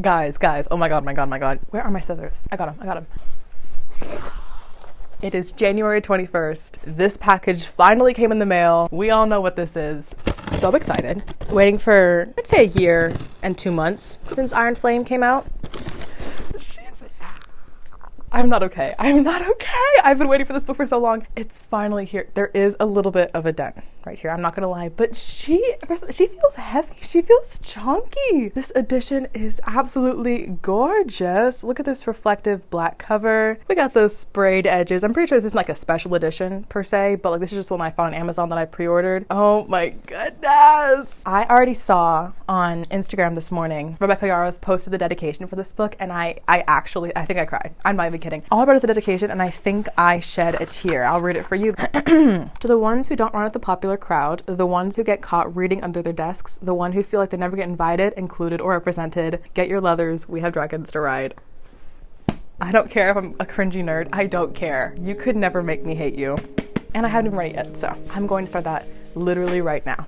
Guys, oh my god. Where are my scissors? I got them. It is January 21st. This package finally came in the mail. We all know what this is. So excited. Waiting for, I'd say, a year and 2 months since Iron Flame came out. I'm not okay. I've been waiting for this book for so long. It's finally here. There is a little bit of a dent right here. I'm not gonna lie, but she feels heavy. She feels chunky. This edition is absolutely gorgeous. Look at this reflective black cover. We got those sprayed edges. I'm pretty sure this isn't like a special edition per se, but like this is just one I found on Amazon that I pre-ordered. Oh my goodness. I already saw on Instagram this morning, Rebecca Yarros posted the dedication for this book, and I think I cried. I'm not even kidding. All I wrote is a dedication, and I think I shed a tear. I'll read it for you. To the ones who don't run with the popular crowd, the ones who get caught reading under their desks, the one who feel like they never get invited, included, or represented, get your leathers. We have dragons to ride. I don't care if I'm a cringy nerd. I don't care. You could never make me hate you. And I haven't even read it yet, so I'm going to start that literally right now.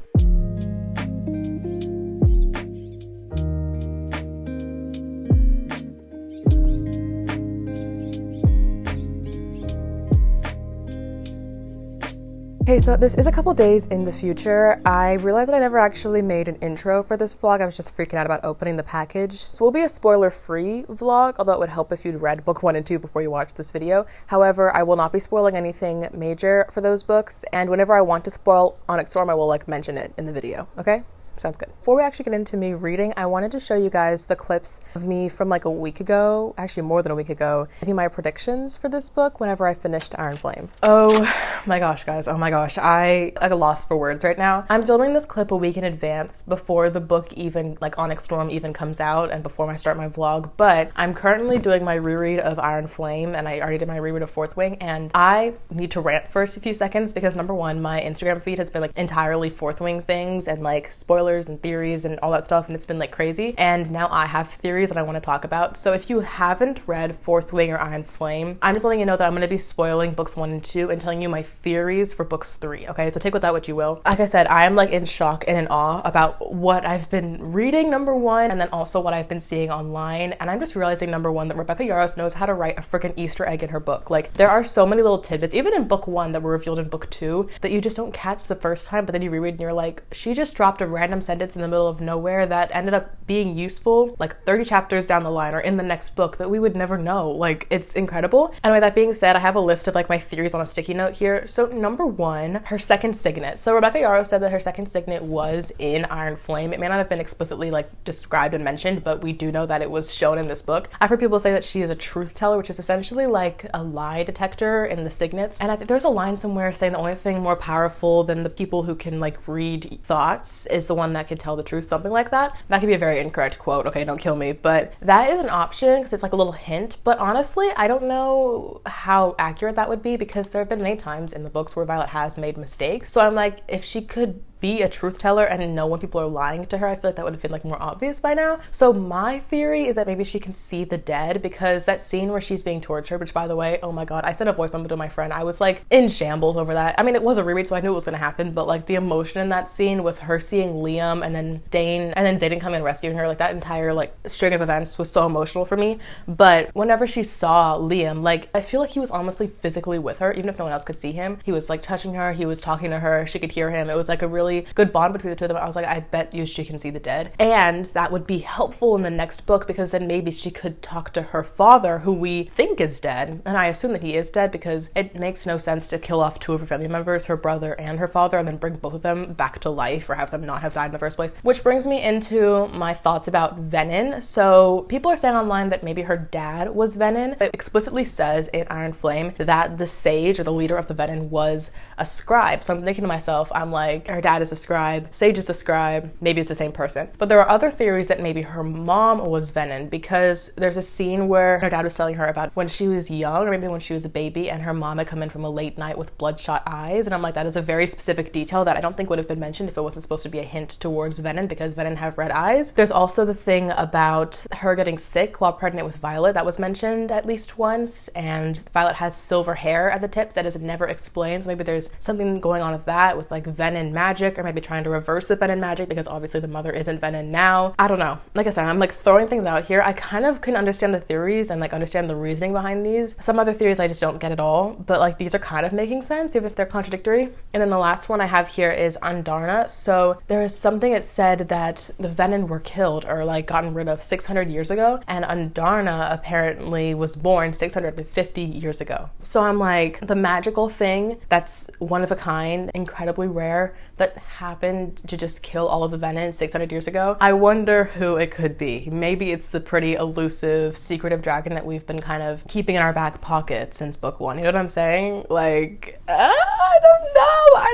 Okay, so this is a couple days in the future. I realized that I never actually made an intro for this vlog. I was just freaking out about opening the package. So it will be a spoiler-free vlog, although it would help if you'd read book 1 and 2 before you watch this video. However, I will not be spoiling anything major for those books, and whenever I want to spoil ONYX STORM, I will mention it in the video, okay? Sounds good. Before we actually get into me reading, I wanted to show you guys the clips of me from like a week ago, actually more than a week ago, giving my predictions for this book whenever I finished Iron Flame. Oh my gosh, guys. Oh my gosh. I like a loss for words right now. I'm filming this clip a week in advance before the book even, like ONYX STORM even comes out and before I start my vlog, but I'm currently doing my reread of Iron Flame, and I already did my reread of Fourth Wing, and I need to rant first a few seconds because number one, my Instagram feed has been like entirely Fourth Wing things and like spoilers and theories and all that stuff, and it's been like crazy, and now I have theories that I want to talk about. So if you haven't read Fourth Wing or Iron Flame, I'm just letting you know that I'm going to be spoiling books 1 and 2 and telling you my theories for books 3, okay? So take with that what you will. Like I said, I'm like in shock and in awe about what I've been reading, number one, and then also what I've been seeing online, and I'm just realizing, number one, that Rebecca Yarros knows how to write a freaking Easter egg in her book. Like, there are so many little tidbits, even in book 1 that were revealed in book 2, that you just don't catch the first time, but then you reread and you're like, she just dropped a random sentence in the middle of nowhere that ended up being useful like 30 chapters down the line or in the next book that we would never know. Like, it's incredible. Anyway, that being said, I have a list of like my theories on a sticky note here. So number one, her second signet. So Rebecca Yarros said that her second signet was in Iron Flame. It may not have been explicitly like described and mentioned, but we do know that it was shown in this book. I've heard people say that she is a truth teller, which is essentially like a lie detector in the signets. And I think there's a line somewhere saying the only thing more powerful than the people who can like read thoughts is the one that can tell the truth, something like that. That could be a very incorrect quote, okay, don't kill me, but that is an option because it's like a little hint. But honestly, I don't know how accurate that would be because there have been many times in the books where Violet has made mistakes. So I'm like, if she could be a truth teller and know when people are lying to her, I feel like that would have been like more obvious by now. So my theory is that maybe she can see the dead, because that scene where she's being tortured, which by the way, oh my god, I sent a voice memo to my friend. I was like in shambles over that. I mean, it was a reread, so I knew it was gonna happen, but like the emotion in that scene with her seeing Liam and then Dane and then Xaden coming and rescuing her, like that entire like string of events was so emotional for me. But whenever she saw Liam, like I feel like he was honestly physically with her, even if no one else could see him. He was like touching her, he was talking to her, she could hear him. It was like a really good bond between the two of them. I was like, I bet you she can see the dead. And that would be helpful in the next book because then maybe she could talk to her father, who we think is dead. And I assume that he is dead because it makes no sense to kill off two of her family members, her brother and her father, and then bring both of them back to life or have them not have died in the first place. Which brings me into my thoughts about Venin. So people are saying online that maybe her dad was Venin. It explicitly says in Iron Flame that the sage or the leader of the Venin was a scribe. So I'm thinking to myself, I'm like, her dad is a scribe, sage is a scribe, maybe it's the same person. But there are other theories that maybe her mom was Venin, because there's a scene where her dad was telling her about when she was young, or maybe when she was a baby, and her mom had come in from a late night with bloodshot eyes. And I'm like, that is a very specific detail that I don't think would have been mentioned if it wasn't supposed to be a hint towards Venin, because Venin have red eyes. There's also the thing about her getting sick while pregnant with Violet that was mentioned at least once, and Violet has silver hair at the tips that is never explained. So maybe there's something going on with that, with like Venin magic magic, or maybe trying to reverse the venom magic because obviously the mother isn't venom now. I don't know. Like I said, I'm like throwing things out here. I kind of can understand the theories and like understand the reasoning behind these. Some other theories I just don't get at all, but like these are kind of making sense even if they're contradictory. And then the last one I have here is Andarna. So there is something that said that the venom were killed or like gotten rid of 600 years ago, and Andarna apparently was born 650 years ago. So I'm like, the magical thing that's one of a kind, incredibly rare, that happened to just kill all of the venom 600 years ago. I wonder who it could be. Maybe it's the pretty elusive, secretive dragon that we've been kind of keeping in our back pocket since book one. You know what I'm saying? Like, I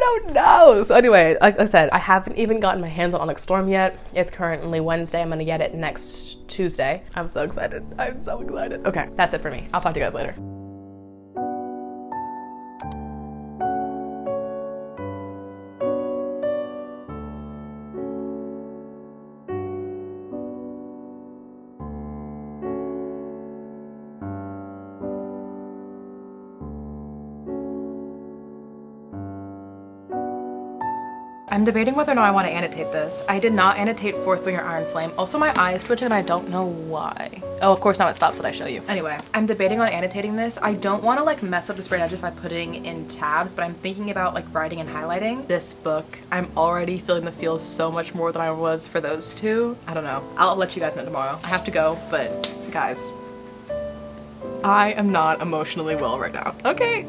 don't know. So anyway, like I said, I haven't even gotten my hands on ONYX STORM yet. It's currently Wednesday. I'm gonna get it next Tuesday. I'm so excited. Okay, that's it for me. I'll talk to you guys later. I'm debating whether or not I want to annotate this. I did not annotate Fourth Wing or Iron Flame. Also, my eye is twitching and I don't know why. Oh, of course, now it stops that I show you. Anyway, I'm debating on annotating this. I don't want to like mess up the sprayed edges by putting in tabs, but I'm thinking about like writing and highlighting. This book, I'm already feeling the feels so much more than I was for those two. I don't know. I'll let you guys know tomorrow. I have to go, but guys, I am not emotionally well right now. Okay.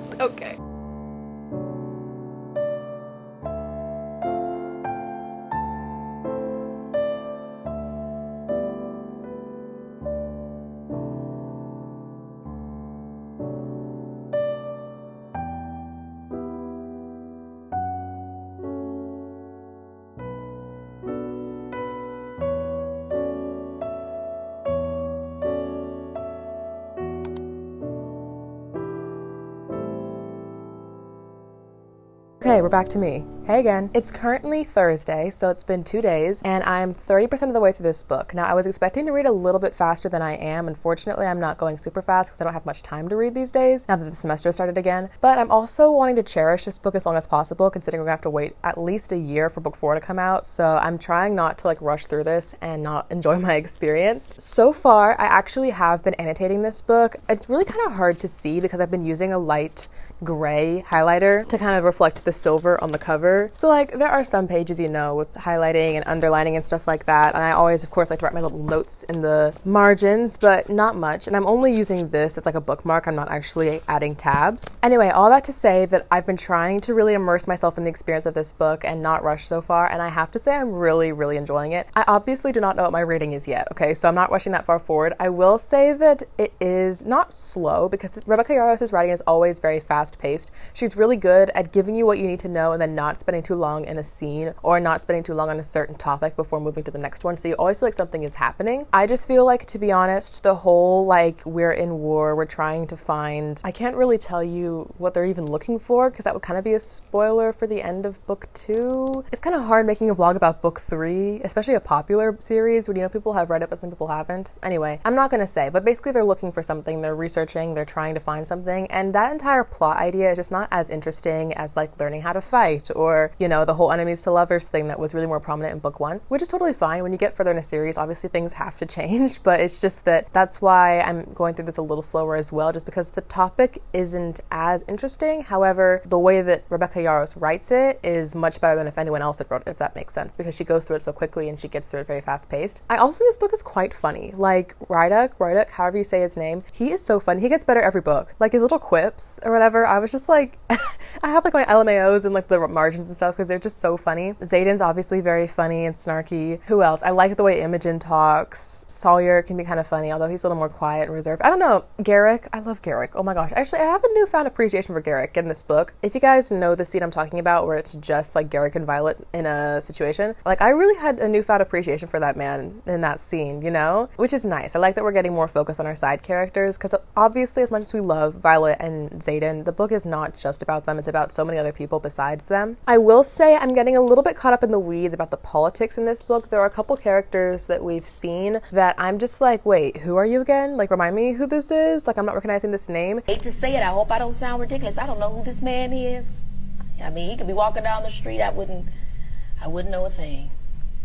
Okay, we're back to me. Hey again. It's currently Thursday, so it's been 2 days, and I'm 30% of the way through this book. Now, I was expecting to read a little bit faster than I am. Unfortunately, I'm not going super fast because I don't have much time to read these days, now that the semester started again. But I'm also wanting to cherish this book as long as possible, considering we're gonna have to wait at least a year for book 4 to come out. So I'm trying not to like rush through this and not enjoy my experience. So far, I actually have been annotating this book. It's really kind of hard to see because I've been using a light gray highlighter to kind of reflect the silver on the cover. So like there are some pages, you know, with highlighting and underlining and stuff like that, and I always of course like to write my little notes in the margins, but not much, and I'm only using this as like a bookmark. I'm not actually adding tabs. Anyway, all that to say that I've been trying to really immerse myself in the experience of this book and not rush so far, and I have to say I'm really enjoying it. I obviously do not know what my rating is yet, okay, so I'm not rushing that far forward. I will say that it is not slow because Rebecca Yarros' writing is always very fast-paced. She's really good at giving you what you need to know and then not spending too long in a scene or not spending too long on a certain topic before moving to the next one, so you always feel like something is happening. I just feel like, to be honest, the whole like we're in war, we're trying to find, I can't really tell you what they're even looking for because that would kind of be a spoiler for the end of book 2. It's kind of hard making a vlog about book 3, especially a popular series when you know people have read it but some people haven't. Anyway, I'm not gonna say, but basically they're looking for something, they're researching, they're trying to find something, and that entire plot idea is just not as interesting as like learning how to fight or, you know, the whole enemies to lovers thing that was really more prominent in book 1, which is totally fine. When you get further in a series, obviously things have to change, but it's just that's why I'm going through this a little slower as well, just because the topic isn't as interesting. However, the way that Rebecca Yarros writes it is much better than if anyone else had wrote it, if that makes sense, because she goes through it so quickly and she gets through it very fast paced. I also think this book is quite funny. Like Ryduk, however you say his name, he is so funny. He gets better every book. Like his little quips or whatever, I was just like, I have like my LMAOs and like the margins and stuff because they're just so funny. Xaden's obviously very funny and snarky. Who else? I like the way Imogen talks. Sawyer can be kind of funny, although he's a little more quiet and reserved. I don't know. Garrick, I love Garrick. Oh my gosh. Actually, I have a newfound appreciation for Garrick in this book. If you guys know the scene I'm talking about where it's just like Garrick and Violet in a situation, like I really had a newfound appreciation for that man in that scene, you know? Which is nice. I like that we're getting more focus on our side characters because obviously as much as we love Violet and Xaden, the book is not just about them. It's about so many other people besides them. I will say I'm getting a little bit caught up in the weeds about the politics in this book. There are a couple characters that we've seen that I'm just like, wait, who are you again? Like, remind me who this is? Like, I'm not recognizing this name. I hate to say it, I hope I don't sound ridiculous. I don't know who this man is. I mean, he could be walking down the street. I wouldn't I wouldn't know a thing.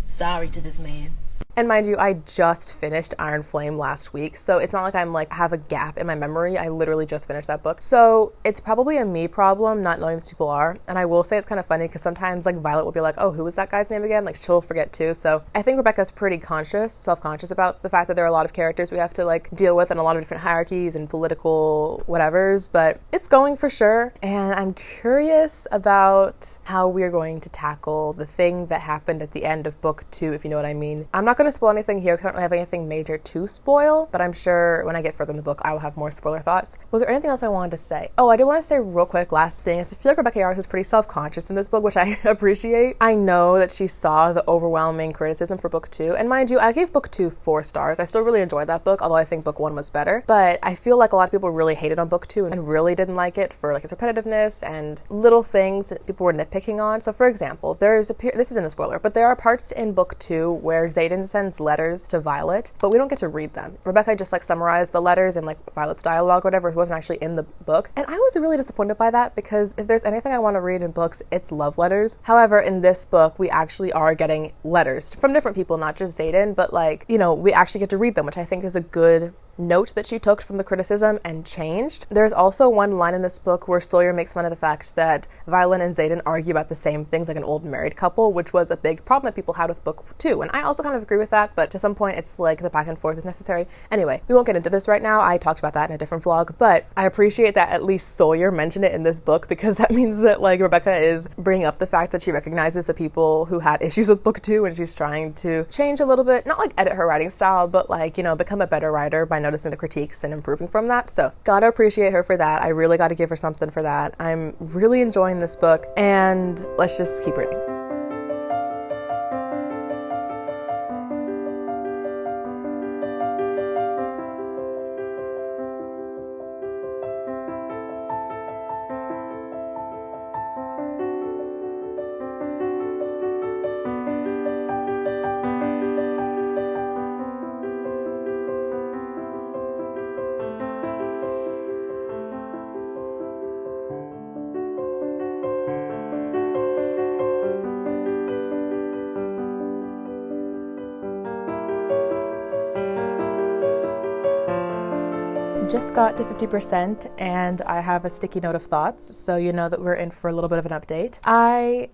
Sorry to this man. And mind you, I just finished Iron Flame last week, so it's not like I'm like have a gap in my memory. I literally just finished that book. So it's probably a me problem not knowing who these people are. And I will say it's kind of funny because sometimes like Violet will be like, oh, who was that guy's name again? Like she'll forget too. So I think Rebecca's pretty self-conscious about the fact that there are a lot of characters we have to like deal with and a lot of different hierarchies and political whatevers, but it's going for sure. And I'm curious about how we're going to tackle the thing that happened at the end of book 2, if you know what I mean. I'm not going to spoil anything here because I don't really have anything major to spoil, but I'm sure when I get further in the book I will have more spoiler thoughts. Was there anything else I wanted to say? Oh, I did want to say real quick, last thing is I feel like Rebecca Yarros is pretty self-conscious in this book, which I appreciate. I know that she saw the overwhelming criticism for book 2, and mind you, I gave book 2 4 stars. I still really enjoyed that book, although I think book 1 was better, but I feel like a lot of people really hated on book 2 and really didn't like it for like its repetitiveness and little things that people were nitpicking on. So for example, this isn't a spoiler, but there are parts in book 2 where Xaden sends letters to Violet, but we don't get to read them. Rebecca just like summarized the letters in like Violet's dialogue or whatever. It wasn't actually in the book, and I was really disappointed by that because if there's anything I want to read in books, it's love letters. However, in this book we actually are getting letters from different people, not just Xaden, but like, you know, we actually get to read them, which I think is a good note that she took from the criticism and changed. There's also one line in this book where Sawyer makes fun of the fact that Violet and Xaden argue about the same things like an old married couple, which was a big problem that people had with book 2. And I also kind of agree with that, but to some point it's like the back and forth is necessary. Anyway, we won't get into this right now. I talked about that in a different vlog, but I appreciate that at least Sawyer mentioned it in this book because that means that like Rebecca is bringing up the fact that she recognizes the people who had issues with book 2 and she's trying to change a little bit, not like edit her writing style, but like, you know, become a better writer by noticing the critiques and improving from that. So gotta appreciate her for that. I really gotta give her something for that. I'm really enjoying this book, and let's just keep reading. Just got to 50% and I have a sticky note of thoughts, so you know that we're in for a little bit of an update.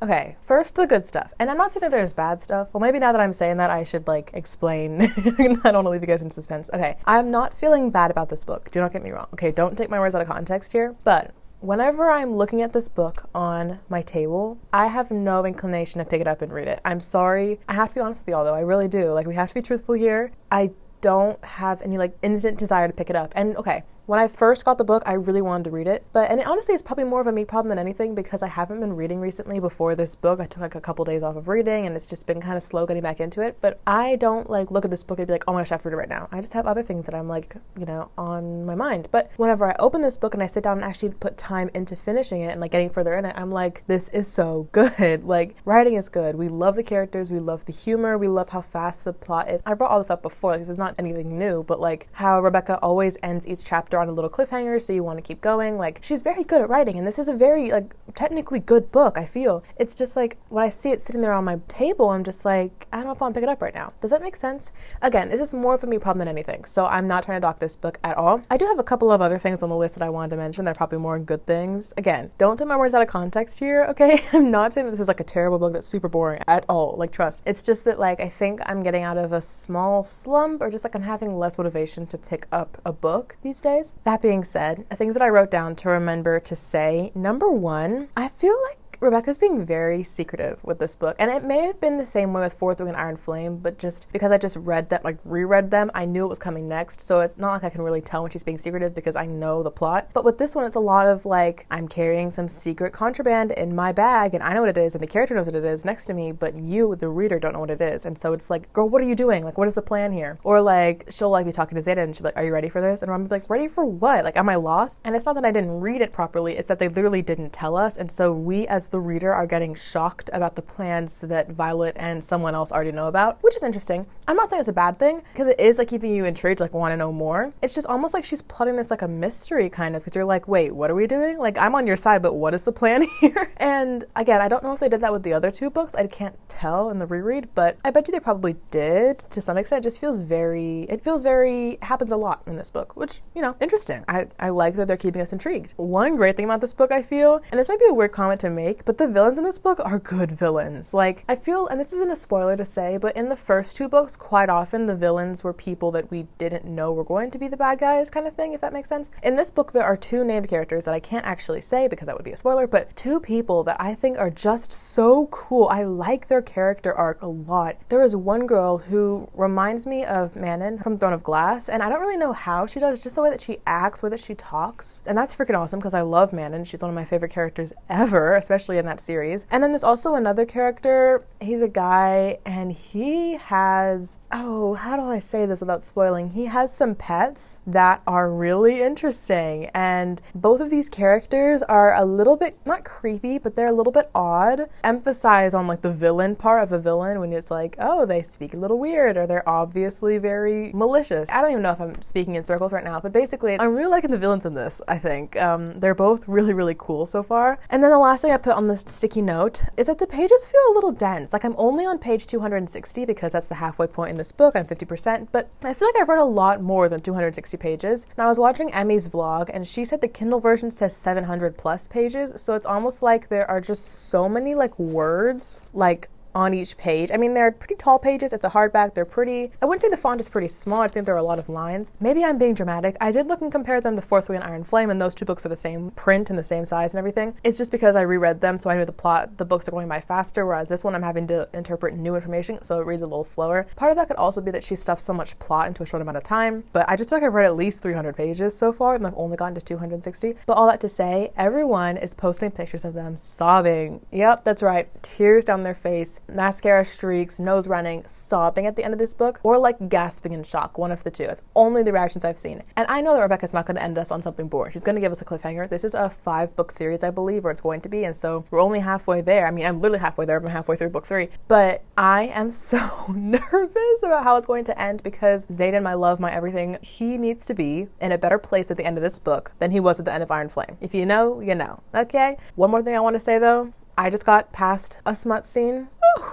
Okay, first the good stuff. And I'm not saying that there's bad stuff. Well, maybe now that I'm saying that I should like explain. I don't want to leave you guys in suspense. Okay, I'm not feeling bad about this book. Do not get me wrong. Okay, don't take my words out of context here, but whenever I'm looking at this book on my table, I have no inclination to pick it up and read it. I'm sorry. I have to be honest with y'all though. I really do. Like, we have to be truthful here. I don't have any like instant desire to pick it up. And okay, when I first got the book, I really wanted to read it, and honestly, it's probably more of a me problem than anything because I haven't been reading recently before this book. I took like a couple days off of reading and it's just been kind of slow getting back into it, but I don't like look at this book and be like, oh my gosh, I have to read it right now. I just have other things that I'm like, you know, on my mind. But whenever I open this book and I sit down and actually put time into finishing it and like getting further in it, I'm like, this is so good. Like, writing is good. We love the characters. We love the humor. We love how fast the plot is. I brought all this up before. Like, this is not anything new, but like how Rebecca always ends each chapter on a little cliffhanger, so you want to keep going. Like, she's very good at writing, and this is a very like technically good book, I feel. It's just like when I see it sitting there on my table, I'm just like, I don't know if I want to pick it up right now. Does that make sense? Again, this is more of a me problem than anything, so I'm not trying to dock this book at all. I do have a couple of other things on the list that I wanted to mention that are probably more good things. Again, don't take my words out of context here, okay? I'm not saying that this is like a terrible book that's super boring at all, like, trust. It's just that like I think I'm getting out of a small slump, or just like I'm having less motivation to pick up a book these days. That being said, things that I wrote down to remember to say. Number one, I feel like Rebecca's being very secretive with this book, and it may have been the same way with Fourth Wing and Iron Flame, but just because I just reread them, I knew it was coming next, so it's not like I can really tell when she's being secretive because I know the plot. But with this one, it's a lot of like, I'm carrying some secret contraband in my bag, and I know what it is, and the character knows what it is next to me, but you, the reader, don't know what it is. And so it's like, girl, what are you doing? Like, what is the plan here? Or like, she'll like be talking to Zayden, and she'll be like, are you ready for this? And I'm like, ready for what? Like, am I lost? And it's not that I didn't read it properly, it's that they literally didn't tell us, and so we as as the reader, are getting shocked about the plans that Violet and someone else already know about, which is interesting. I'm not saying it's a bad thing, because it is like keeping you intrigued, like want to know more. It's just almost like she's plotting this like a mystery kind of, because you're like, wait, what are we doing? Like, I'm on your side, but what is the plan here? And again, I don't know if they did that with the other two books. I can't tell in the reread, but I bet you they probably did to some extent. It just feels very, happens a lot in this book, which, you know, interesting. I like that they're keeping us intrigued. One great thing about this book, I feel, and this might be a weird comment to make, but the villains in this book are good villains. Like, I feel, and this isn't a spoiler to say, but in the first two books, quite often the villains were people that we didn't know were going to be the bad guys kind of thing, if that makes sense. In this book, there are two named characters that I can't actually say because that would be a spoiler, but two people that I think are just so cool. I like their character arc a lot. There is one girl who reminds me of Manon from Throne of Glass, and I don't really know how she does, just the way that she acts, the way that she talks, and that's freaking awesome because I love Manon. She's one of my favorite characters ever, especially in that series. And then there's also another character. He's a guy, and he has, oh, how do I say this without spoiling? He has some pets that are really interesting, and both of these characters are a little bit, not creepy, but they're a little bit odd. Emphasize on like the villain part of a villain when it's like, oh, they speak a little weird, or they're obviously very malicious. I don't even know if I'm speaking in circles right now, but basically I'm really liking the villains in this, I think. They're both really, really cool so far. And then the last thing I put on this sticky note is that the pages feel a little dense. Like, I'm only on page 260 because that's the halfway point in this book. I'm 50%, but I feel like I've read a lot more than 260 pages. Now, I was watching Emmy's vlog, and she said the Kindle version says 700 plus pages, so it's almost like there are just so many like words like on each page. I mean, they're pretty tall pages. It's a hardback. They're pretty, I wouldn't say the font is pretty small. I think there are a lot of lines. Maybe I'm being dramatic. I did look and compare them to Fourth Wing and Iron Flame, and those two books are the same print and the same size and everything. It's just because I reread them, so I knew the plot, the books are going by faster, whereas this one I'm having to interpret new information, so it reads a little slower. Part of that could also be that she stuffs so much plot into a short amount of time, but I just feel like I've read at least 300 pages so far, and I've only gotten to 260. But all that to say, everyone is posting pictures of them sobbing. Yep, that's right. Tears down their face, mascara streaks, nose running, sobbing at the end of this book, or like gasping in shock, one of the two. It's only the reactions I've seen. And I know that Rebecca's not going to end us on something boring. She's going to give us a cliffhanger. This is a 5-book series, I believe, or it's going to be, and so we're only halfway there. I mean, I'm literally halfway there. I'm halfway through book 3, but I am so nervous about how it's going to end because Xaden, my love, my everything, he needs to be in a better place at the end of this book than he was at the end of Iron Flame. If you know, you know. Okay? One more thing I want to say, though. I just got past a smut scene. Woo!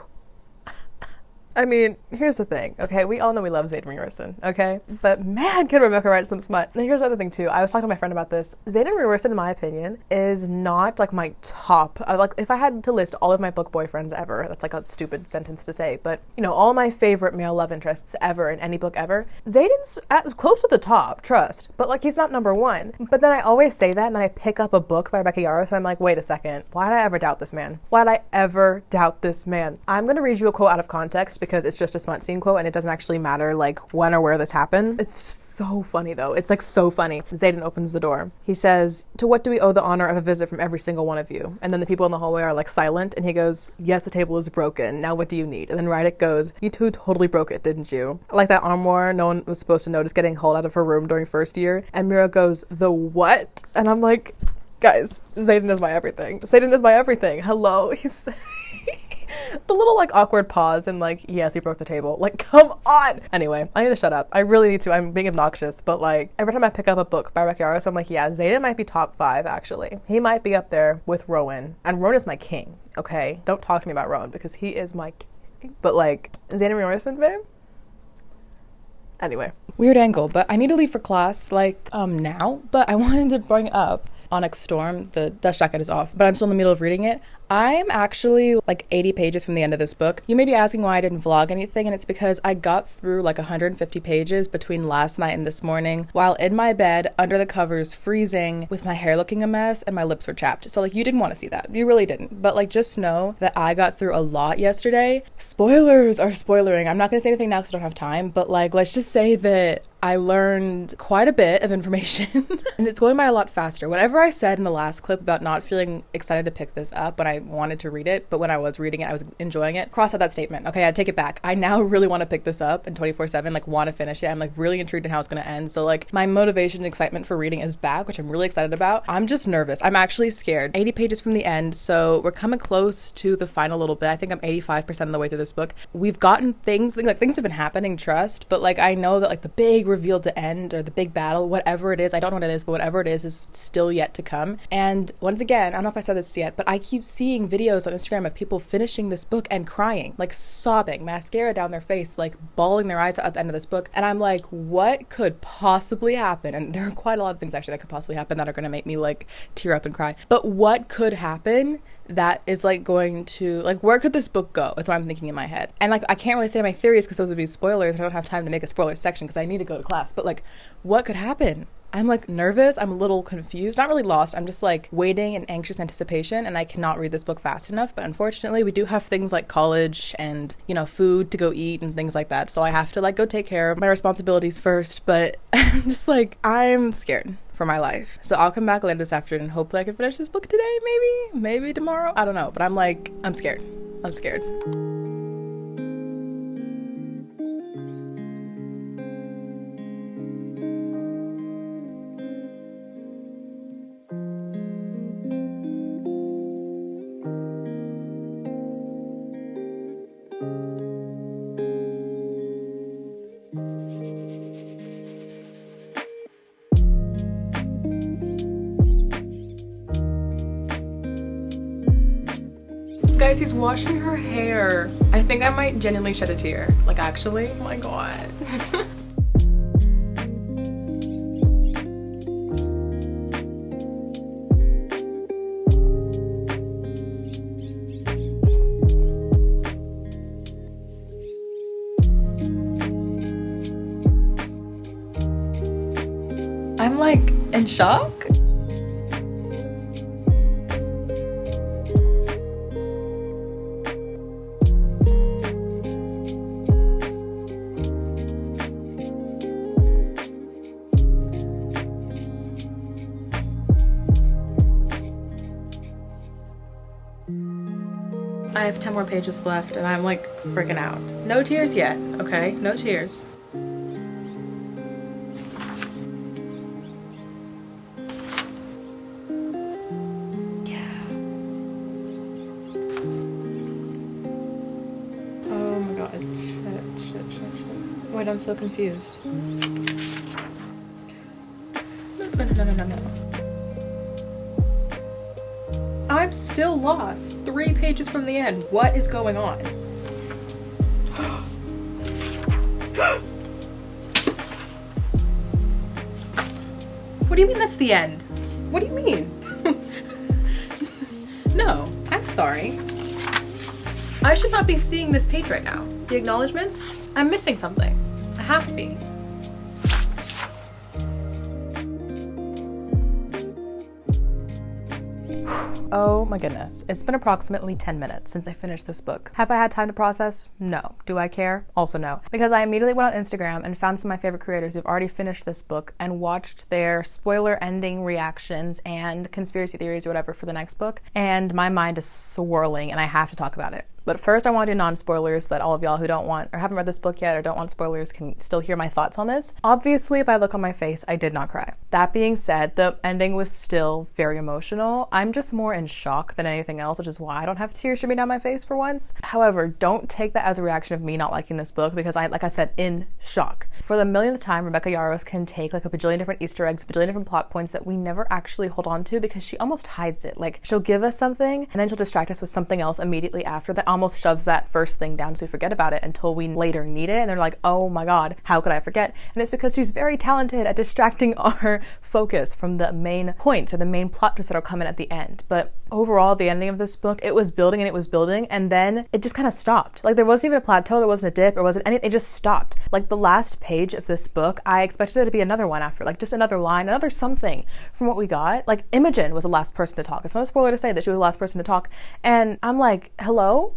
I mean, here's the thing, okay? We all know we love Xaden Rierson, okay? But man, can Rebecca write some smut. And here's the other thing, too. I was talking to my friend about this. Xaden Rierson, in my opinion, is not, like, my top. Like, if I had to list all of my book boyfriends ever, that's, like, a stupid sentence to say, but, you know, all my favorite male love interests ever in any book ever, Xaden's close to the top, trust. But, like, he's not number one. But then I always say that, and then I pick up a book by Rebecca Yarros, and I'm like, wait a second. Why did I ever doubt this man? Why did I ever doubt this man? I'm gonna read you a quote out of context, because it's just a smut scene quote and it doesn't actually matter like when or where this happened. It's so funny though. It's like so funny. Xaden opens the door. He says, "To what do we owe the honor of a visit from every single one of you?" And then the people in the hallway are like silent and he goes, "Yes, the table is broken. Now what do you need?" And then Rydick goes, "You two totally broke it, didn't you?" Like that armoire no one was supposed to notice getting hauled out of her room during first year. And Mira goes, "The what?" And I'm like, guys, Xaden is my everything. Xaden is my everything. Hello. He's the little like awkward pause and like, yes, he broke the table. Like, come on. Anyway, I need to shut up. I really need to. I'm being obnoxious, but like every time I pick up a book by Rebecca Yarros, I'm like, yeah, Xaden might be top 5 actually. He might be up there with Rowan. And Rowan is my king, okay? Don't talk to me about Rowan because he is my king. But like, Xaden Rierson, babe? Anyway. Weird angle, but I need to leave for class like now, but I wanted to bring up ONYX STORM. The dust jacket is off, but I'm still in the middle of reading it. I'm actually like 80 pages from the end of this book. You may be asking why I didn't vlog anything, and it's because I got through like 150 pages between last night and this morning while in my bed under the covers freezing with my hair looking a mess and my lips were chapped. So like you didn't want to see that. You really didn't. But like just know that I got through a lot yesterday. Spoilers are spoilering. I'm not going to say anything now because I don't have time, but like let's just say that I learned quite a bit of information and it's going by a lot faster. Whatever I said in the last clip about not feeling excited to pick this up when I wanted to read it, but when I was reading it, I was enjoying it. Cross out that statement. Okay, I take it back. I now really want to pick this up and 24/7, like want to finish it. I'm like really intrigued in how it's going to end. So like my motivation and excitement for reading is back, which I'm really excited about. I'm just nervous. I'm actually scared. 80 pages from the end, so we're coming close to the final little bit. I think I'm 85% of the way through this book. We've gotten things have been happening, trust, but like I know that like the big reveal to end or the big battle, whatever it is, I don't know what it is, but whatever it is still yet to come. And once again, I don't know if I said this yet, but I keep seeing videos on Instagram of people finishing this book and crying, like sobbing, mascara down their face, like bawling their eyes out at the end of this book. And I'm like, what could possibly happen? And there are quite a lot of things actually that could possibly happen that are going to make me like tear up and cry. But what could happen that is like going to, like, where could this book go? That's what I'm thinking in my head. And like I can't really say my theories because those would be spoilers. I don't have time to make a spoiler section because I need to go to class. But like, what could happen? I'm like nervous. I'm a little confused. Not really lost. I'm just like waiting in anxious anticipation, and I cannot read this book fast enough. But unfortunately, we do have things like college and, you know, food to go eat and things like that. So I have to like go take care of my responsibilities first. But I'm just like, I'm scared for my life. So I'll come back later this afternoon and hopefully I can finish this book today, maybe tomorrow. I don't know. But I'm like, I'm scared. I'm scared. Guys, he's washing her hair. I think I might genuinely shed a tear. Like, actually, oh my god. I'm like in shock. I have 10 more pages left and I'm like freaking out. No tears yet, okay? No tears. Yeah. Oh my god. Shit. Wait, I'm so confused. No. I'm still lost. 3 pages from the end. What is going on? What do you mean that's the end? What do you mean? No, I'm sorry. I should not be seeing this page right now. The acknowledgements? I'm missing something. I have to be. Oh my goodness. It's been approximately 10 minutes since I finished this book. Have I had time to process? No. Do I care? Also no. Because I immediately went on Instagram and found some of my favorite creators who've already finished this book and watched their spoiler ending reactions and conspiracy theories or whatever for the next book. And my mind is swirling and I have to talk about it. But first I want to do non-spoilers so that all of y'all who don't want or haven't read this book yet or don't want spoilers can still hear my thoughts on this. Obviously, by the look on my face, I did not cry. That being said, the ending was still very emotional. I'm just more in shock than anything else, which is why I don't have tears streaming down my face for once. However, don't take that as a reaction of me not liking this book because like I said, in shock. For the millionth time, Rebecca Yarros can take like a bajillion different Easter eggs, a bajillion different plot points that we never actually hold on to because she almost hides it. Like she'll give us something and then she'll distract us with something else immediately after that almost shoves that first thing down so we forget about it until we later need it and they're like, oh my god, how could I forget? And it's because she's very talented at distracting our focus from the main points or the main plot twists that are coming at the end. But overall, the ending of this book, it was building and then it just kind of stopped. Like there wasn't even a plateau, there wasn't a dip, or wasn't anything, it just stopped. Like the last page of this book, I expected there to be another one after, like just another line, another something from what we got. Like Imogen was the last person to talk. It's not a spoiler to say that she was the last person to talk. And I'm like, hello?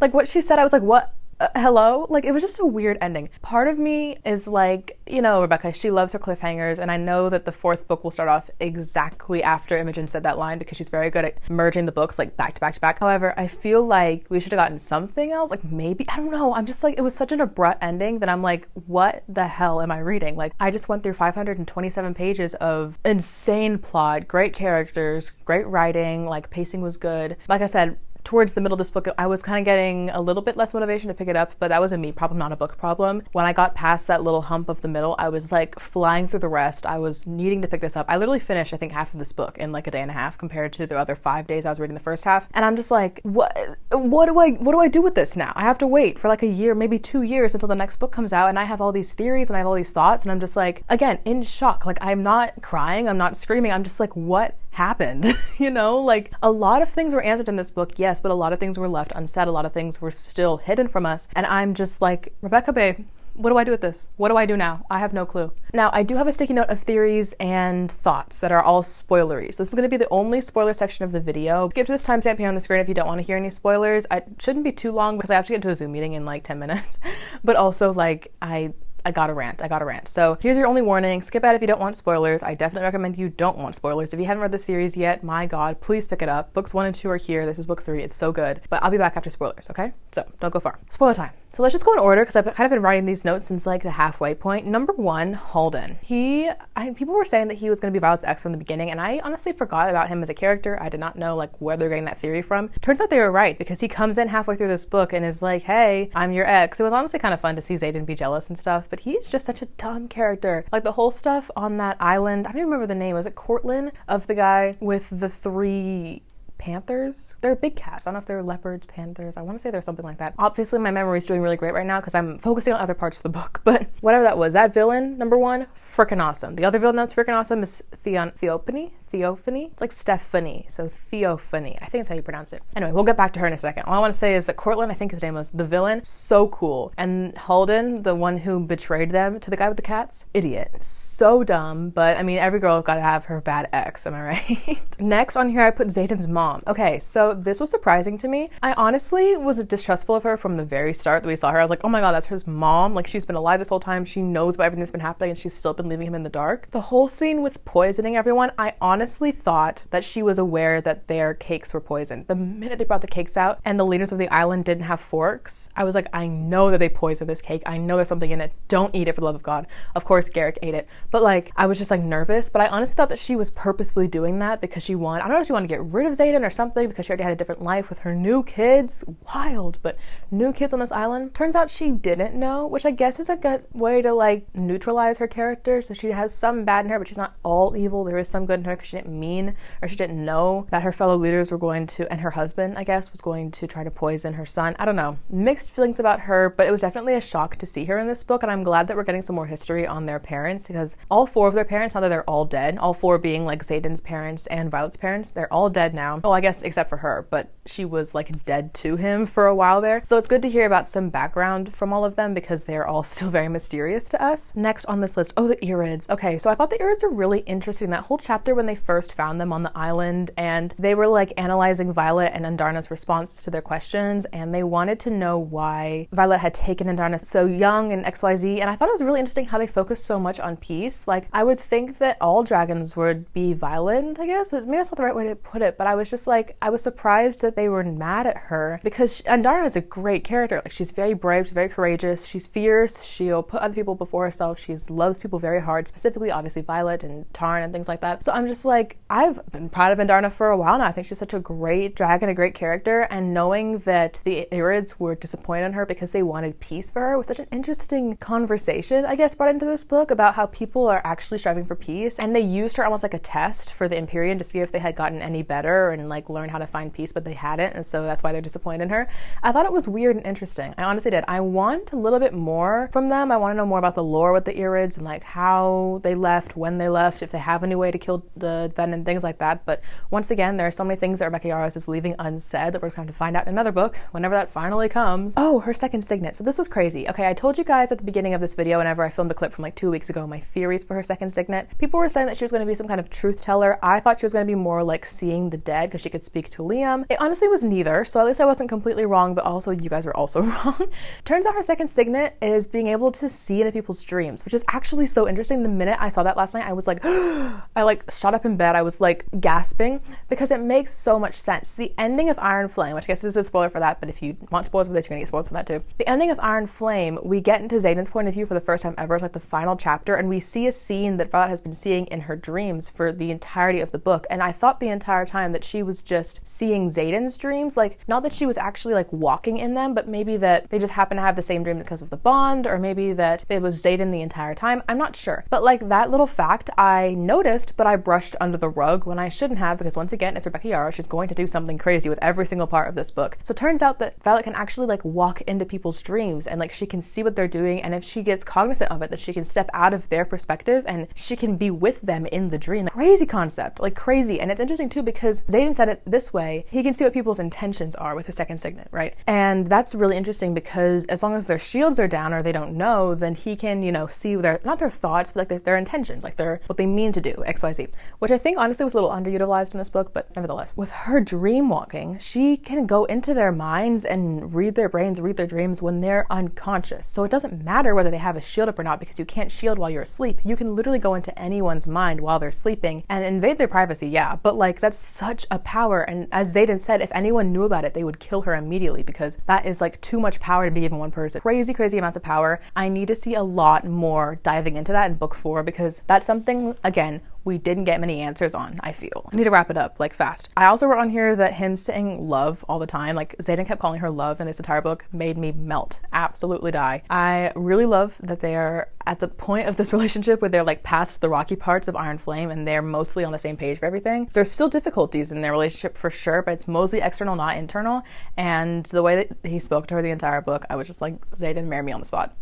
Like what she said, I was like, what? hello? Like, it was just a weird ending. Part of me is like, you know, Rebecca, she loves her cliffhangers, and I know that the fourth book will start off exactly after Imogen said that line because she's very good at merging the books, like, back to back to back. However, I feel like we should have gotten something else, like, maybe, I don't know, I'm just like, it was such an abrupt ending that I'm like, what the hell am I reading? Like, I just went through 527 pages of insane plot, great characters, great writing, like, pacing was good. Like I said, towards the middle of this book, I was kind of getting a little bit less motivation to pick it up, but that was a me problem, not a book problem. When I got past that little hump of the middle, I was like flying through the rest. I was needing to pick this up. I literally finished, I think, half of this book in like a day and a half compared to the other 5 days I was reading the first half. And I'm just like, what do I do with this now? I have to wait for like a year, maybe 2 years until the next book comes out, and I have all these theories and I have all these thoughts, and I'm just like, again, in shock. Like, I'm not crying, I'm not screaming, I'm just like, what happened? You know, like, a lot of things were answered in this book, yes, but a lot of things were left unsaid. A lot of things were still hidden from us. And I'm just like, Rebecca, babe, what do I do with this? What do I do now? I have no clue. Now, I do have a sticky note of theories and thoughts that are all spoilery. So this is going to be the only spoiler section of the video. Skip to this timestamp here on the screen if you don't want to hear any spoilers. I shouldn't be too long because I have to get to a Zoom meeting in like 10 minutes. But also, like, I gotta rant. So here's your only warning. Skip out if you don't want spoilers. I definitely recommend you don't want spoilers. If you haven't read the series yet, my God, please pick it up. Books 1 and 2 are here. This is book 3. It's so good. But I'll be back after spoilers, okay? So don't go far. Spoiler time. So let's just go in order because I've kind of been writing these notes since like the halfway point. Number 1, Halden. People were saying that he was going to be Violet's ex from the beginning, and I honestly forgot about him as a character. I did not know like where they're getting that theory from. Turns out they were right because he comes in halfway through this book and is like, hey, I'm your ex. It was honestly kind of fun to see Xaden be jealous and stuff, but he's just such a dumb character. Like, the whole stuff on that island, I don't even remember the name. Was it Cortland? Of the guy with the 3 panthers? They're big cats. I don't know if they're leopards, panthers. I want to say there's something like that. Obviously, my memory is doing really great right now because I'm focusing on other parts of the book, but whatever that was, that villain, number 1, freaking awesome. The other villain that's freaking awesome is Theophany? It's like Stephanie, so Theophany. I think that's how you pronounce it. Anyway, we'll get back to her in a second. All I want to say is that Cortland, I think his name was, the villain, so cool. And Halden, the one who betrayed them to the guy with the cats, idiot. So dumb, but I mean, every girl gotta have her bad ex, am I right? Next on here, I put Xaden's mom. Okay, so this was surprising to me. I honestly was distrustful of her from the very start that we saw her. I was like, oh my God, that's his mom. Like, she's been alive this whole time. She knows about everything that's been happening, and she's still been leaving him in the dark. The whole scene with poisoning everyone, I honestly thought that she was aware that their cakes were poisoned. The minute they brought the cakes out and the leaders of the island didn't have forks, I was like, I know that they poisoned this cake. I know there's something in it. Don't eat it for the love of God. Of course, Garrick ate it. But like, I was just like nervous, but I honestly thought that she was purposefully doing that because she wanted, I don't know if she wanted to get rid of Xaden or something because she already had a different life with her new kids. Wild, but new kids on this island. Turns out she didn't know, which I guess is a good way to like neutralize her character. So she has some bad in her, but she's not all evil. There is some good in her because she didn't mean, or she didn't know that her fellow leaders were going to, and her husband, I guess, was going to try to poison her son. I don't know. Mixed feelings about her, but it was definitely a shock to see her in this book, and I'm glad that we're getting some more history on their parents because all 4 of their parents, now that they're all dead, all 4 being like Xaden's parents and Violet's parents, they're all dead now. Oh, I guess except for her, but she was like dead to him for a while there. So it's good to hear about some background from all of them because they're all still very mysterious to us. Next on this list, oh, the Irids. Okay, so I thought the Irids were really interesting. That whole chapter when they first found them on the island and they were like analyzing Violet and Andarna's response to their questions, and they wanted to know why Violet had taken Andarna so young and XYZ, and I thought it was really interesting how they focused so much on peace. Like, I would think that all dragons would be violent, I guess. Maybe that's not the right way to put it, but I was just like, I was surprised that they were mad at her because Andarna is a great character. Like, she's very brave, she's very courageous, she's fierce, she'll put other people before herself, she loves people very hard, specifically obviously Violet and Tarn and things like that. So I'm just like, I've been proud of Andarna for a while now. I think she's such a great dragon, a great character, and knowing that the Irids were disappointed in her because they wanted peace for her was such an interesting conversation, I guess, brought into this book about how people are actually striving for peace, and they used her almost like a test for the Emperyean to see if they had gotten any better and like learned how to find peace, but they hadn't, and so that's why they're disappointed in her. I thought it was weird and interesting. I honestly did. I want a little bit more from them. I want to know more about the lore with the Irids and like how they left, when they left, if they have any way to kill the the event and things like that. But once again, there are so many things that Rebecca Yarros is leaving unsaid that we're going to find out in another book whenever that finally comes. Oh, her second signet. So this was crazy. Okay, I told you guys at the beginning of this video, whenever I filmed a clip from like 2 weeks ago, my theories for her second signet. People were saying that she was going to be some kind of truth teller. I thought she was going to be more like seeing the dead because she could speak to Liam. It honestly was neither, so at least I wasn't completely wrong, but also you guys were also wrong. Turns out her second signet is being able to see into people's dreams, which is actually so interesting. The minute I saw that last night, I was like, I like shot up in bed. I was like gasping because it makes so much sense. The ending of Iron Flame, which I guess this is a spoiler for that, but if you want spoilers for this, you're gonna get spoilers for that too. The ending of Iron Flame, we get into Xaden's point of view for the first time ever. It's like the final chapter, and we see a scene that Violet has been seeing in her dreams for the entirety of the book. And I thought the entire time that she was just seeing Xaden's dreams, like not that she was actually like walking in them, but maybe that they just happen to have the same dream because of the bond, or maybe that it was Xaden the entire time. I'm not sure. But like that little fact I noticed, but I brushed under the rug when I shouldn't have, because once again, it's Rebecca Yarros. She's going to do something crazy with every single part of this book. So it turns out that Violet can actually like walk into people's dreams, and like she can see what they're doing, and if she gets cognizant of it, that she can step out of their perspective and she can be with them in the dream. Crazy concept, like crazy. And it's interesting too because Xaden said it this way: he can see what people's intentions are with his second signet, right? And that's really interesting because as long as their shields are down or they don't know, then he can, you know, see their, not their thoughts, but like their intentions, like their, what they mean to do, XYZ, which I think honestly was a little underutilized in this book, but nevertheless. With her dream walking, she can go into their minds and read their brains, read their dreams when they're unconscious. So it doesn't matter whether they have a shield up or not, because you can't shield while you're asleep. You can literally go into anyone's mind while they're sleeping and invade their privacy, yeah, but like that's such a power. And as Xaden said, if anyone knew about it, they would kill her immediately because that is like too much power to be given one person. Crazy, crazy amounts of power. I need to see a lot more diving into that in book 4 because that's something, again, we didn't get many answers on, I feel. I need to wrap it up, like, fast. I also wrote on here that him saying love all the time, like, Xaden kept calling her love in this entire book, made me melt, absolutely die. I really love that they are at the point of this relationship where they're, like, past the rocky parts of Iron Flame and they're mostly on the same page for everything. There's still difficulties in their relationship for sure, but it's mostly external, not internal. And the way that he spoke to her the entire book, I was just like, Xaden, marry me on the spot.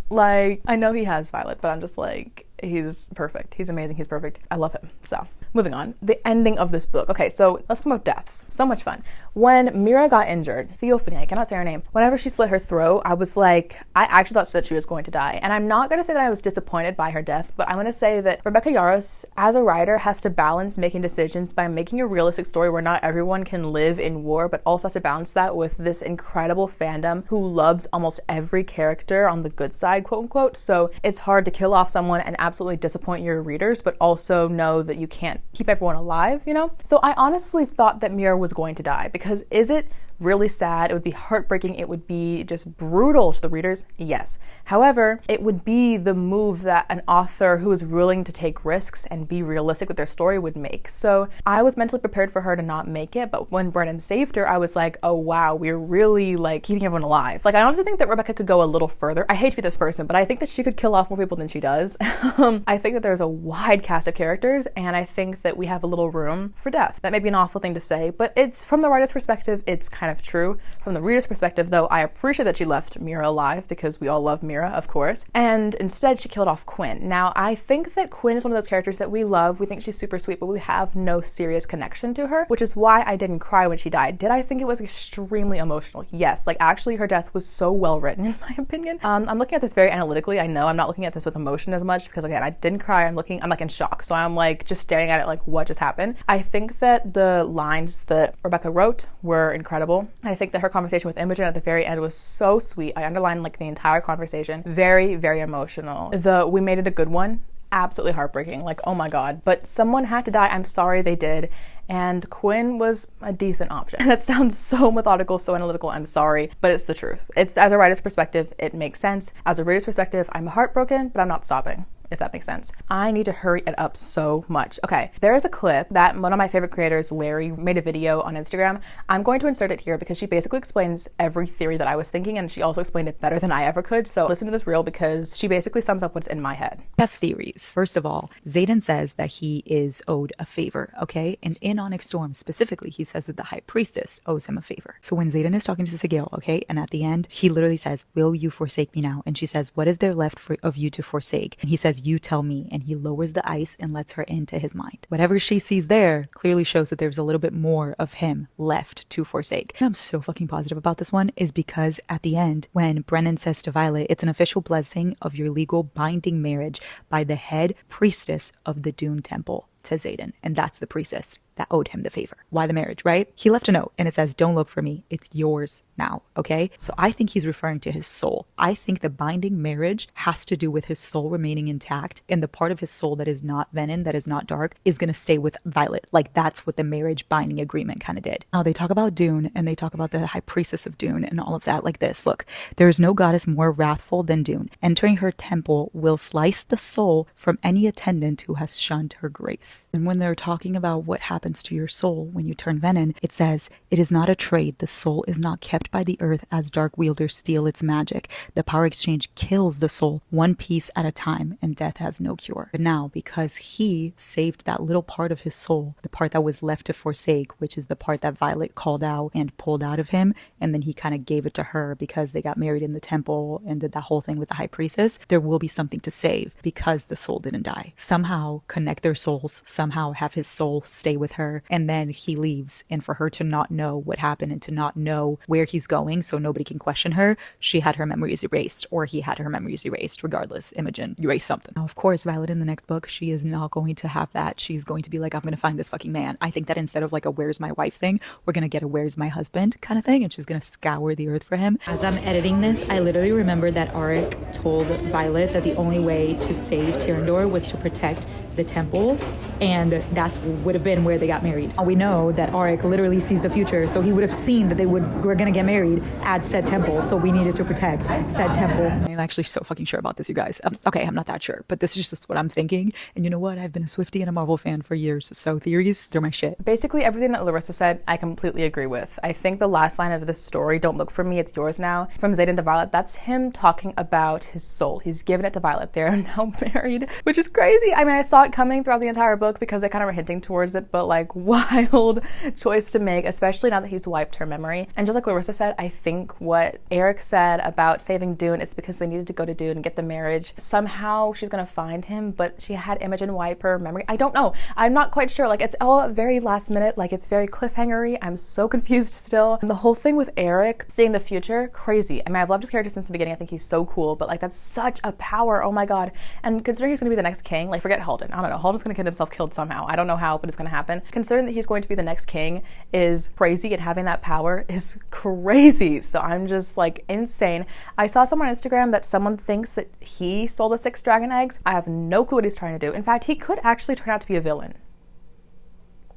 Like, I know he has Violet, but I'm just like, he's perfect. He's amazing. He's perfect. I love him. So moving on, the ending of this book. Okay, so let's talk about deaths. So much fun. When Mira got injured, Theophany, I cannot say her name, whenever she slit her throat, I was like, I actually thought that she was going to die. And I'm not going to say that I was disappointed by her death, but I'm going to say that Rebecca Yarros, as a writer, has to balance making decisions by making a realistic story where not everyone can live in war, but also has to balance that with this incredible fandom who loves almost every character on the good side, quote unquote. So it's hard to kill off someone and absolutely disappoint your readers, but also know that you can't keep everyone alive, you know? So I honestly thought that Mira was going to die because is it really sad? It would be heartbreaking. It would be just brutal to the readers. Yes. However, it would be the move that an author who is willing to take risks and be realistic with their story would make. So I was mentally prepared for her to not make it, but when Brennan saved her, I was like, oh wow, we're really like keeping everyone alive. Like I honestly think that Rebecca could go a little further. I hate to be this person, but I think that she could kill off more people than she does. I think that there's a wide cast of characters, and I think that we have a little room for death. That may be an awful thing to say, but it's from the writer's perspective, it's kind of true. From the reader's perspective, though, I appreciate that she left Mira alive because we all love Mira, of course, and instead she killed off Quinn. Now, I think that Quinn is one of those characters that we love. We think she's super sweet, but we have no serious connection to her, which is why I didn't cry when she died. Did I think it was extremely emotional? Yes. Like, actually, her death was so well written, in my opinion. I'm looking at this very analytically. I know I'm not looking at this with emotion as much because, again, I didn't cry. I'm like in shock. So I'm like just staring at it like, what just happened? I think that the lines that Rebecca wrote were incredible. I think that her conversation with Imogen at the very end was so sweet. I underlined like the entire conversation. Very, very emotional. We made it a good one. Absolutely heartbreaking. Like, oh my God. But someone had to die. I'm sorry they did. And Quinn was a decent option. That sounds so methodical, so analytical. I'm sorry, but it's the truth. It's, as a writer's perspective, it makes sense. As a reader's perspective, I'm heartbroken, but I'm not sobbing, if that makes sense. I need to hurry it up so much. Okay, there is a clip that one of my favorite creators, Larry, made a video on Instagram. I'm going to insert it here because she basically explains every theory that I was thinking, and she also explained it better than I ever could. So listen to this reel because she basically sums up what's in my head. Have theories. First of all, Xaden says that he is owed a favor, okay? And in ONYX STORM specifically, he says that the High Priestess owes him a favor. So when Xaden is talking to Sigil, okay, and at the end, he literally says, will you forsake me now? And she says, what is there left of you to forsake? And he says, says, you tell me, and he lowers the ice and lets her into his mind. Whatever she sees there clearly shows that there's a little bit more of him left to forsake. And I'm so fucking positive about this one is because at the end, when Brennan says to Violet, it's an official blessing of your legal binding marriage by the head priestess of the Dune Temple to Xaden. And that's the priestess that owed him the favor. Why the marriage, right? He left a note and it says, don't look for me. It's yours now. Okay. So I think he's referring to his soul. I think the binding marriage has to do with his soul remaining intact. And the part of his soul that is not venom, that is not dark, is going to stay with Violet. Like that's what the marriage binding agreement kind of did. Now they talk about Dune and they talk about the high priestess of Dune and all of that like this. Look, there is no goddess more wrathful than Dune. Entering her temple will slice the soul from any attendant who has shunned her grace. And when they're talking about what happens to your soul when you turn venom, it says, it is not a trade. The soul is not kept by the earth as dark wielders steal its magic. The power exchange kills the soul one piece at a time, and death has no cure. But now, because he saved that little part of his soul, the part that was left to forsake, which is the part that Violet called out and pulled out of him, and then he kind of gave it to her because they got married in the temple and did that whole thing with the high priestess, there will be something to save because the soul didn't die. Somehow connect their souls, somehow have his soul stay with her, and then he leaves. And for her to not know what happened and to not know where he's going so nobody can question her, she had her memories erased, or he had her memories erased. Regardless, Imogen erased something. Now, of course, Violet in the next book, she is not going to have that. She's going to be like, I'm going to find this fucking man. I think that instead of like a where's my wife thing, we're going to get a where's my husband kind of thing, and she's going to scour the earth for him. As I'm editing this, I literally remember that Auric told Violet that the only way to save Tyrandor was to protect the temple, and that would have been where they got married. We know that Auric literally sees the future, so he would have seen that they were going to get married at said temple, so we needed to protect said temple. I'm actually so fucking sure about this, you guys. Okay, I'm not that sure, but this is just what I'm thinking. And you know what? I've been a Swiftie and a Marvel fan for years, so theories, they're my shit. Basically, everything that Larissa said, I completely agree with. I think the last line of this story, don't look for me, it's yours now, from Xaden to Violet, that's him talking about his soul. He's given it to Violet. They're now married, which is crazy. I mean, I saw it coming throughout the entire book because they kind of were hinting towards it, but like wild choice to make, especially now that he's wiped her memory. And just like Larissa said, I think what Eric said about saving Dune, it's because they needed to go to Dune and get the marriage. Somehow she's gonna find him, but she had Imogen wipe her memory. I don't know. I'm not quite sure. Like, it's all very last minute. Like, it's very cliffhanger-y. I'm so confused still. And the whole thing with Eric seeing the future, crazy. I mean, I've loved his character since the beginning. I think he's so cool, but like, that's such a power. Oh my God. And considering he's gonna be the next king, like, forget Halden. I don't know. Halden's gonna get himself killed somehow. I don't know how, but it's gonna happen. Considering that he's going to be the next king is crazy, and having that power is crazy. So I'm just like insane. I saw someone on Instagram that someone thinks that he stole the 6 dragon eggs. I have no clue what he's trying to do. In fact, he could actually turn out to be a villain.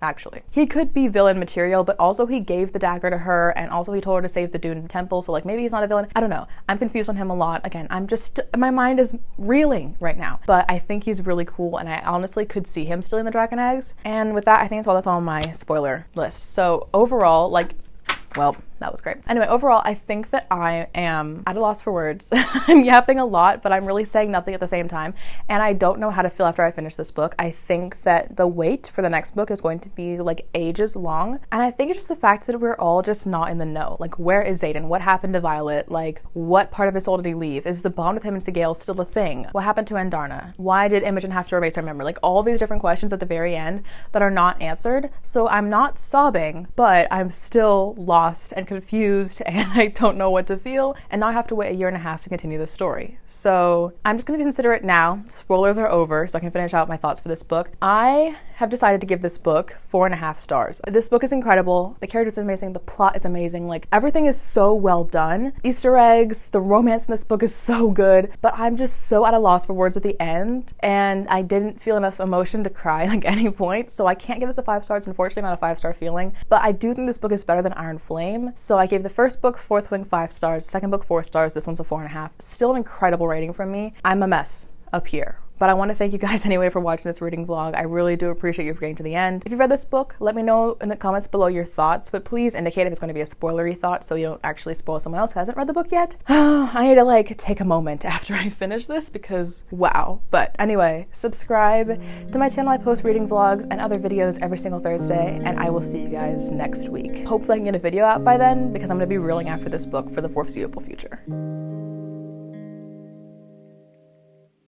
Actually, he could be villain material, but also he gave the dagger to her, and also he told her to save the Dune temple, so like maybe he's not a villain. I don't know. I'm confused on him a lot. Again, my mind is reeling right now, but I think he's really cool, and I honestly could see him stealing the dragon eggs. And with that, I think that's all on my spoiler list. So overall, like, well, that was great. Anyway, overall, I think that I am at a loss for words. I'm yapping a lot, but I'm really saying nothing at the same time. And I don't know how to feel after I finish this book. I think that the wait for the next book is going to be like ages long. And I think it's just the fact that we're all just not in the know. Like, where is Xaden? What happened to Violet? Like, what part of his soul did he leave? Is the bond with him and Sigale still a thing? What happened to Andarna? Why did Imogen have to erase her memory? Like, all these different questions at the very end that are not answered. So I'm not sobbing, but I'm still lost and confused, and I don't know what to feel, and now I have to wait a year and a half to continue the story. So I'm just going to consider it now. Spoilers are over, so I can finish out my thoughts for this book. I have decided to give this book 4.5 stars. This book is incredible. The characters are amazing. The plot is amazing. Like, everything is so well done. Easter eggs, the romance in this book is so good, but I'm just so at a loss for words at the end, and I didn't feel enough emotion to cry like any point, so I can't give this a 5 stars. Unfortunately, not a 5-star feeling, but I do think this book is better than Iron Flame. So I gave the first book, Fourth Wing, 5 stars, second book 4 stars, this one's a 4.5. Still an incredible rating from me. I'm a mess up here, but I want to thank you guys anyway for watching this reading vlog. I really do appreciate you for getting to the end. If you've read this book, let me know in the comments below your thoughts, but please indicate if it's going to be a spoilery thought so you don't actually spoil someone else who hasn't read the book yet. I need to like take a moment after I finish this because wow. But anyway, subscribe to my channel. I post reading vlogs and other videos every single Thursday, and I will see you guys next week. Hopefully I can get a video out by then because I'm going to be reeling after this book for the foreseeable future.